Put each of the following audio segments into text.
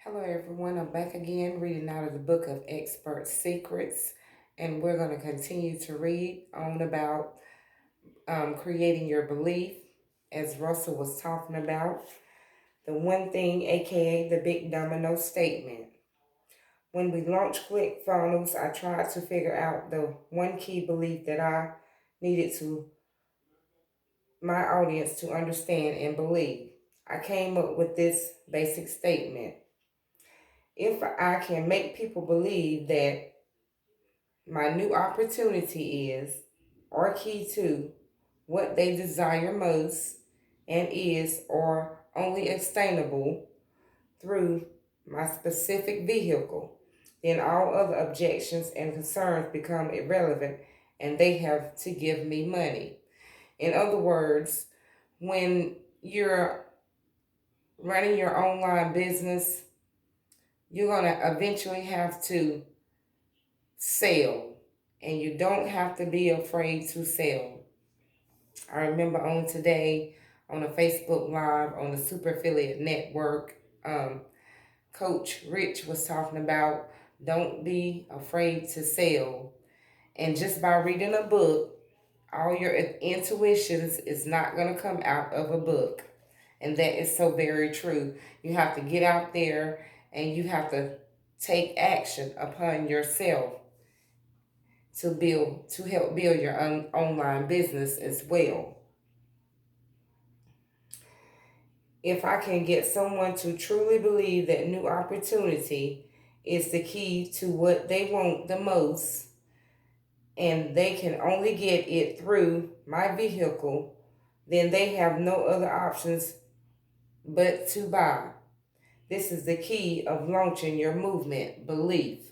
Hello, everyone. I'm back again reading out of the book of Expert Secrets, and we're going to continue to read on about creating your belief, as Russell was talking about. The one thing, aka the big domino statement. When we launched ClickFunnels, I tried to figure out the one key belief that I needed to my audience to understand and believe. I came up with this basic statement. If I can make people believe that my new opportunity is, or key to, what they desire most and is, or only explainable through my specific vehicle, then all other objections and concerns become irrelevant and they have to give me money. In other words, when you're running your online business, you're going to eventually have to sell, and you don't have to be afraid to sell. I remember on today on a Facebook Live on the Super Affiliate Network, Coach Rich was talking about don't be afraid to sell. And just by reading a book, all your intuitions is not going to come out of a book. And that is so very true. You have to get out there and you have to take action upon yourself to help build your online business as well. If I can get someone to truly believe that new opportunity is the key to what they want the most, and they can only get it through my vehicle, then they have no other options but to buy. This is the key of launching your movement belief.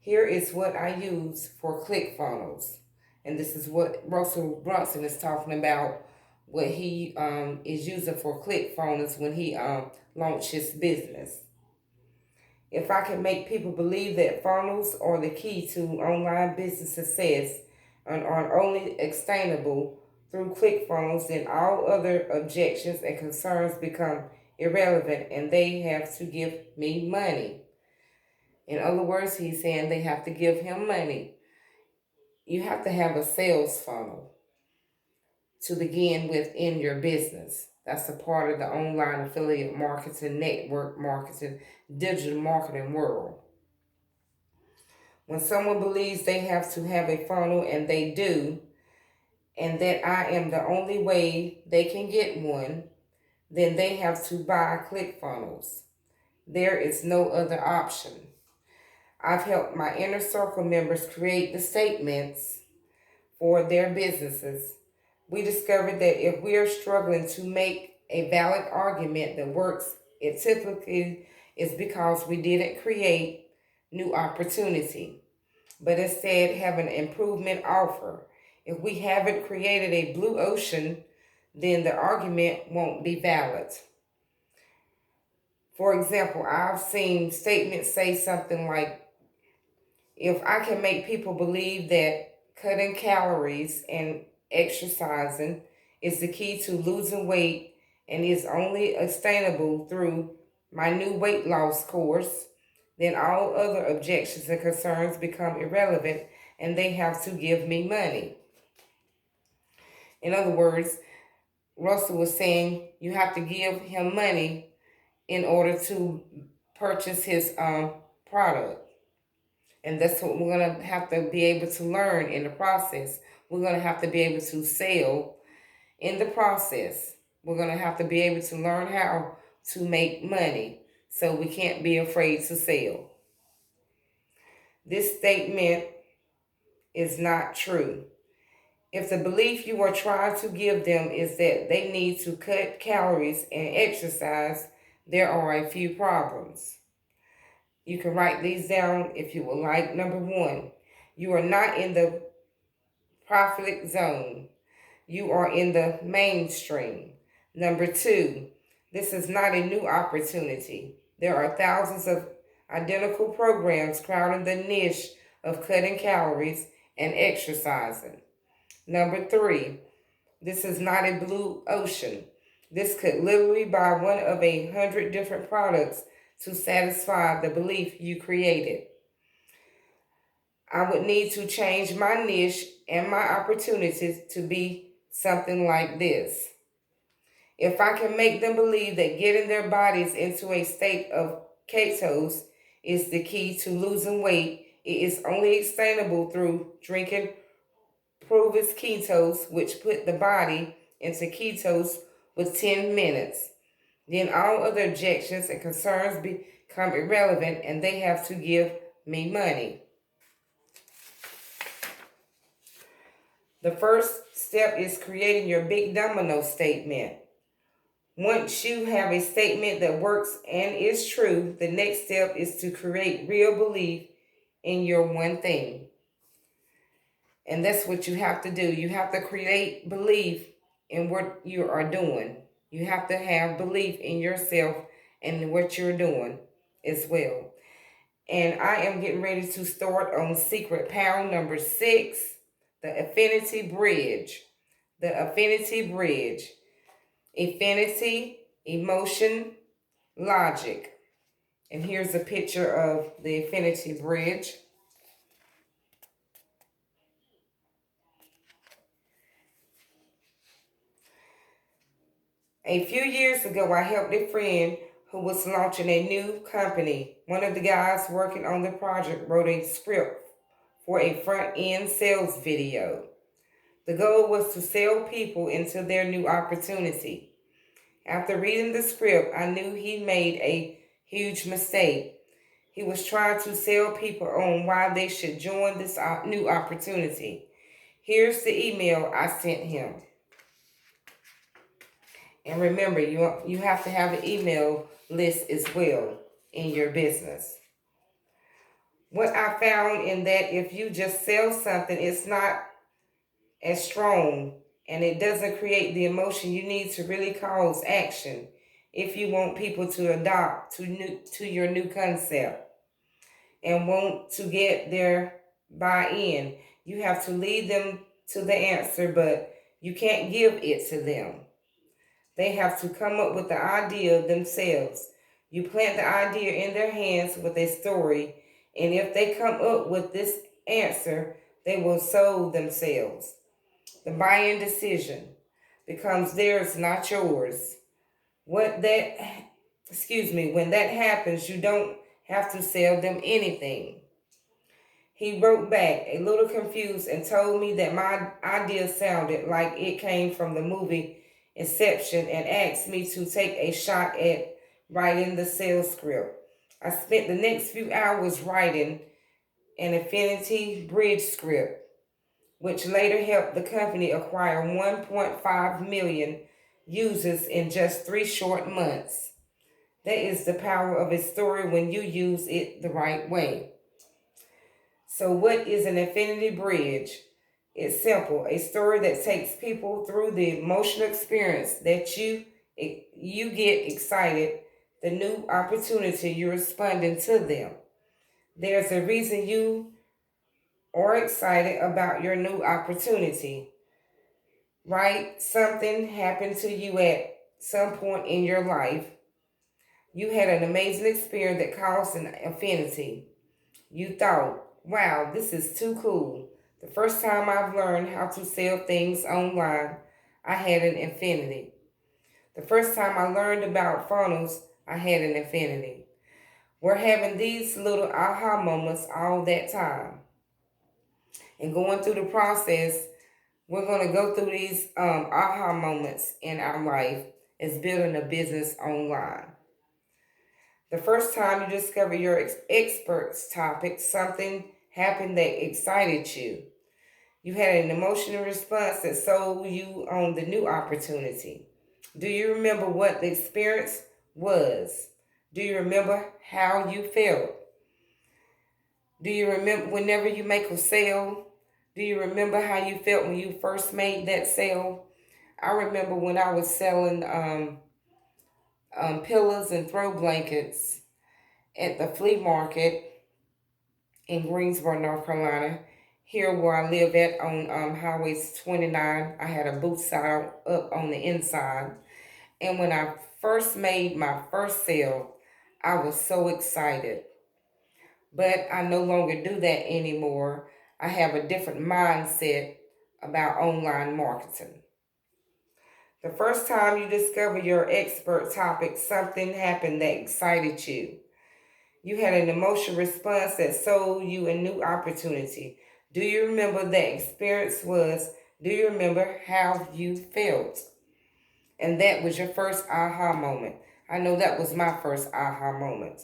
Here is what I use for ClickFunnels. And this is what Russell Brunson is talking about, what he is using for ClickFunnels when he launched his business. If I can make people believe that funnels are the key to online business success and are only explainable through ClickFunnels, then all other objections and concerns become irrelevant and they have to give me money. In other words, he's saying they have to give him money. You have to have a sales funnel to begin with in your business. That's a part of the online affiliate marketing, network marketing, digital marketing world. When someone believes they have to have a funnel, and they do, and that I am the only way they can get one, then they have to buy ClickFunnels. There is no other option. I've helped my inner circle members create the statements for their businesses. We discovered that if we are struggling to make a valid argument that works, it typically is because we didn't create new opportunity, but instead have an improvement offer. If we haven't created a blue ocean, then the argument won't be valid. For example, I've seen statements say something like, if I can make people believe that cutting calories and exercising is the key to losing weight and is only sustainable through my new weight loss course, then all other objections and concerns become irrelevant and they have to give me money. In other words, Russell was saying you have to give him money in order to purchase his product. And that's what we're going to have to be able to learn in the process. We're going to have to be able to sell in the process. We're going to have to be able to learn how to make money. So we can't be afraid to sell. This statement is not true. If the belief you are trying to give them is that they need to cut calories and exercise, there are a few problems. You can write these down if you would like. Number one, you are not in the profit zone. You are in the mainstream. Number two, this is not a new opportunity. There are thousands of identical programs crowding the niche of cutting calories and exercising. Number three, this is not a blue ocean. This could literally buy one of 100 different products to satisfy the belief you created. I would need to change my niche and my opportunities to be something like this. If I can make them believe that getting their bodies into a state of ketosis is the key to losing weight, it is only sustainable through drinking proven ketos, which put the body into ketos with 10 minutes. Then all other objections and concerns become irrelevant and they have to give me money. The first step is creating your big domino statement. Once you have a statement that works and is true, the next step is to create real belief in your one thing. And that's what you have to do. You have to create belief in what you are doing. You have to have belief in yourself and what you're doing as well. And I am getting ready to start on secret pound number 6, the Affinity Bridge. The Affinity Bridge. Affinity, emotion, logic. And here's a picture of the Affinity Bridge. A few years ago, I helped a friend who was launching a new company. One of the guys working on the project wrote a script for a front-end sales video. The goal was to sell people into their new opportunity. After reading the script, I knew he made a huge mistake. He was trying to sell people on why they should join this new opportunity. Here's the email I sent him. And remember, you have to have an email list as well in your business. What I found in that if you just sell something, it's not as strong and it doesn't create the emotion you need to really cause action if you want people to adopt to your new concept and want to get their buy-in. You have to lead them to the answer, but you can't give it to them. They have to come up with the idea themselves. You plant the idea in their hands with a story, and if they come up with this answer, they will sold themselves. The buy-in decision becomes theirs, not yours. When that happens, you don't have to sell them anything. He wrote back, a little confused, and told me that my idea sounded like it came from the movie Inception and asked me to take a shot at writing the sales script. I spent the next few hours writing an Affinity Bridge script, which later helped the company acquire 1.5 million users in just 3 short months. That is the power of a story when you use it the right way. So what is an Affinity Bridge? It's simple, a story that takes people through the emotional experience that you get excited, the new opportunity, you're responding to them. There's a reason you are excited about your new opportunity, right? Something happened to you at some point in your life. You had an amazing experience that caused an affinity. You thought, wow, this is too cool. The first time I've learned how to sell things online, I had an affinity. The first time I learned about funnels, I had an affinity. We're having these little aha moments all that time. And going through the process, we're going to go through these aha moments in our life as building a business online. The first time you discover your expert's topic, something happened that excited you. You had an emotional response that sold you on the new opportunity. Do you remember what the experience was? Do you remember how you felt? Do you remember whenever you make a sale? Do you remember how you felt when you first made that sale? I remember when I was selling pillows and throw blankets at the flea market in Greensboro, North Carolina. Here where I live at on Highway 29, I had a boot side up on the inside. And when I first made my first sale, I was so excited. But I no longer do that anymore. I have a different mindset about online marketing. The first time you discover your expert topic, something happened that excited you. You had an emotional response that sold you a new opportunity. Do you remember that experience was? Do you remember how you felt? And that was your first aha moment. I know that was my first aha moment.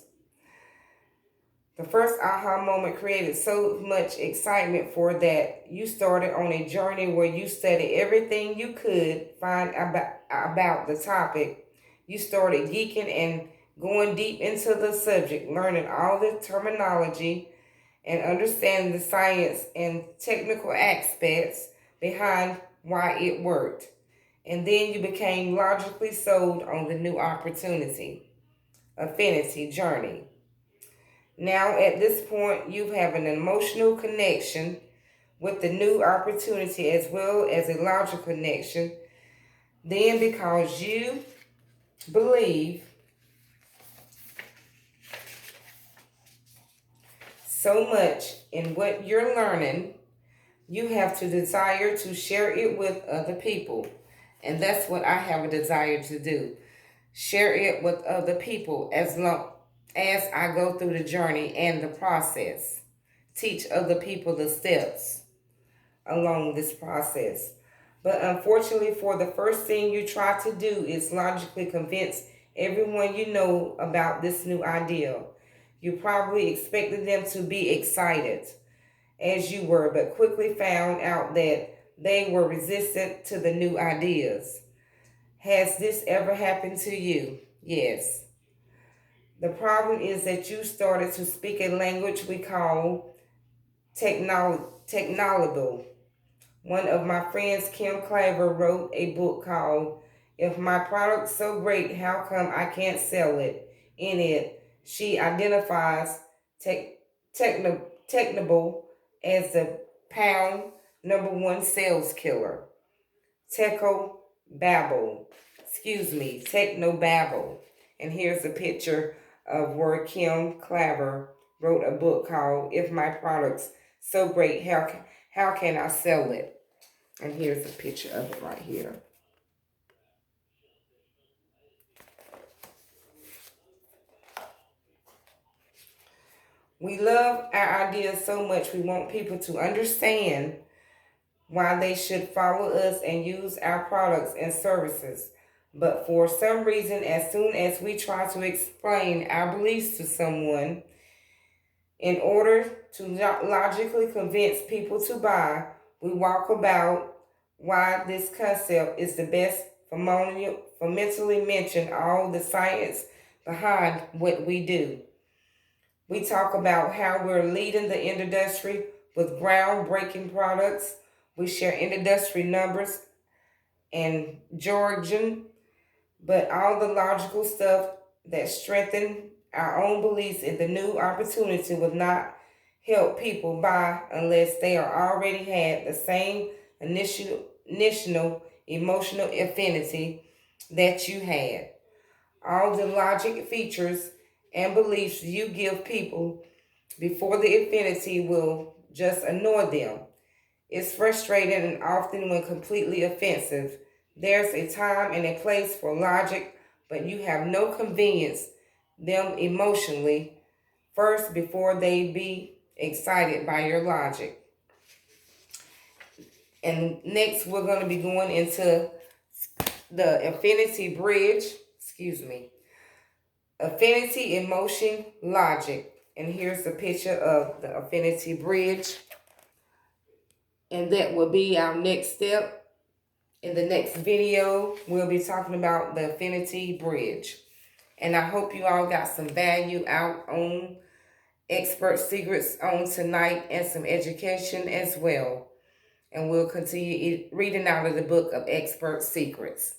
The first aha moment created so much excitement for that you started on a journey where you studied everything you could find about the topic. You started geeking and going deep into the subject, learning all the terminology and understanding the science and technical aspects behind why it worked. And then you became logically sold on the new opportunity, affinity journey. Now, at this point, you have an emotional connection with the new opportunity as well as a logical connection. Then, because you believe so much in what you're learning, you have to desire to share it with other people. And that's what I have a desire to do. Share it with other people as long as I go through the journey and the process. Teach other people the steps along this process. But unfortunately, for the first thing you try to do is logically convince everyone you know about this new idea. You probably expected them to be excited as you were, but quickly found out that they were resistant to the new ideas. Has this ever happened to you? Yes. The problem is that you started to speak a language we call technological. One of my friends, Kim Claver, wrote a book called If My Product's So Great, How Come I Can't Sell It? In it, she identifies technable as the pound number one sales killer. Techo Babble. Excuse me, Techno Babble. And here's a picture of where Kim Claver wrote a book called If My Product's So Great, How Can I Sell It? And here's a picture of it right here. We love our ideas so much we want people to understand why they should follow us and use our products and services. But for some reason, as soon as we try to explain our beliefs to someone, in order to logically convince people to buy, we walk about why this concept is the best for mentally mention all the science behind what we do. We talk about how we're leading the industry with groundbreaking products. We share industry numbers and jargon, but all the logical stuff that strengthen our own beliefs in the new opportunity will not help people buy unless they are already had the same initial emotional affinity that you had. All the logic features and beliefs you give people before the affinity will just annoy them. It's frustrating and often when completely offensive. There's a time and a place for logic, but you have no convenience them emotionally first before they be excited by your logic. And next we're going to be going into the Affinity Bridge, Affinity, Emotion, Logic. And here's the picture of the Affinity Bridge. And that will be our next step. In the next video, we'll be talking about the Affinity Bridge. And I hope you all got some value out on Expert Secrets on tonight and some education as well. And we'll continue reading out of the book of Expert Secrets.